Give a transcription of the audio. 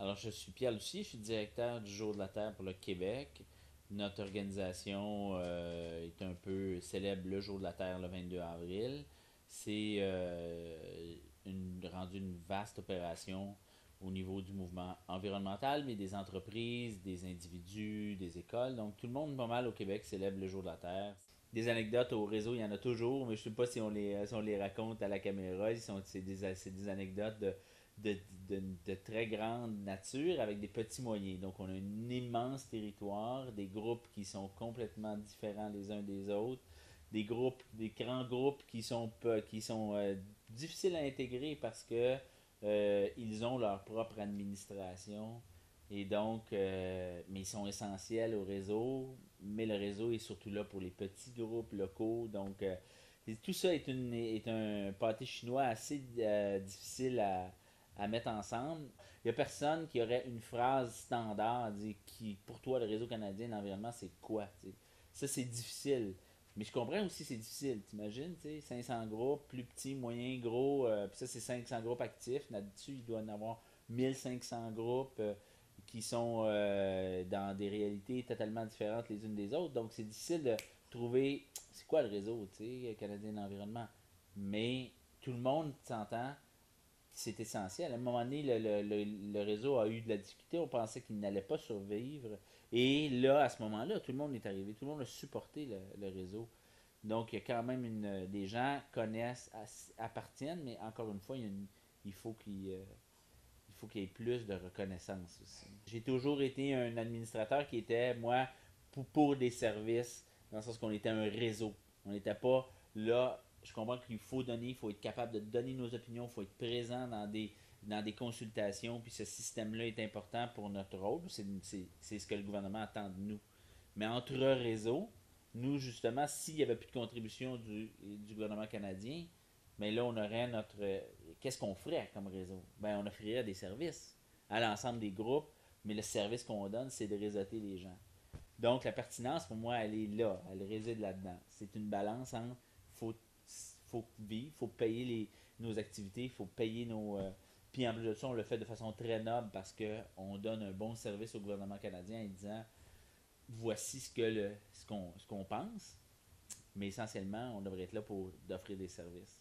Alors, je suis Pierre Lucier, je suis directeur du Jour de la Terre pour le Québec. Notre organisation est un peu célèbre le Jour de la Terre le 22 avril. C'est rendu une vaste opération au niveau du mouvement environnemental, mais des entreprises, des individus, des écoles. Donc, tout le monde, pas mal au Québec, célèbre le Jour de la Terre. Des anecdotes au réseau, il y en a toujours, mais je ne sais pas si on les raconte à la caméra. C'est des anecdotes de, de très grande nature avec des petits moyens. Donc, on a un immense territoire, des groupes qui sont complètement différents les uns des autres, des grands groupes qui sont difficiles à intégrer parce que ils ont leur propre administration et donc, mais ils sont essentiels au réseau, mais le réseau est surtout là pour les petits groupes locaux. Donc, tout ça est un pâté chinois assez difficile à mettre ensemble. Il n'y a personne qui aurait une phrase standard qui, pour toi, le réseau canadien d'environnement, c'est quoi? T'sais? Ça, c'est difficile. Mais je comprends aussi c'est difficile. T'imagines, 500 groupes, plus petits, moyens, gros. Puis ça, c'est 500 groupes actifs. Là-dessus, il doit y en avoir 1500 groupes qui sont dans des réalités totalement différentes les unes des autres. Donc, c'est difficile de trouver c'est quoi le réseau, canadien d'environnement. Mais tout le monde s'entend c'est essentiel. À un moment donné, le réseau a eu de la difficulté. On pensait qu'il n'allait pas survivre. Et là, à ce moment-là, tout le monde est arrivé. Tout le monde a supporté le réseau. Donc, il y a quand même des gens connaissent, appartiennent, mais encore une fois, il faut il faut qu'il y ait plus de reconnaissance aussi. J'ai toujours été un administrateur qui était, moi, pour des services, dans le sens qu'on était un réseau. On n'était pas là. Je comprends qu'il faut donner, il faut être capable de donner nos opinions, il faut être présent dans des consultations, puis ce système-là est important pour notre rôle. C'est ce que le gouvernement attend de nous. Mais entre réseaux, nous, justement, s'il n'y avait plus de contribution du gouvernement canadien, mais là, on aurait notre. Qu'est-ce qu'on ferait comme réseau? Ben, on offrirait des services à l'ensemble des groupes, mais le service qu'on donne, c'est de réseauter les gens. Donc, la pertinence, pour moi, elle est là. Elle réside là-dedans. C'est une balance entre faut, faut vivre, faut payer nos activités, il faut payer nos. Puis en plus de ça, on le fait de façon très noble parce qu'on donne un bon service au gouvernement canadien en disant voici ce qu'on pense, mais essentiellement, on devrait être là pour d'offrir des services.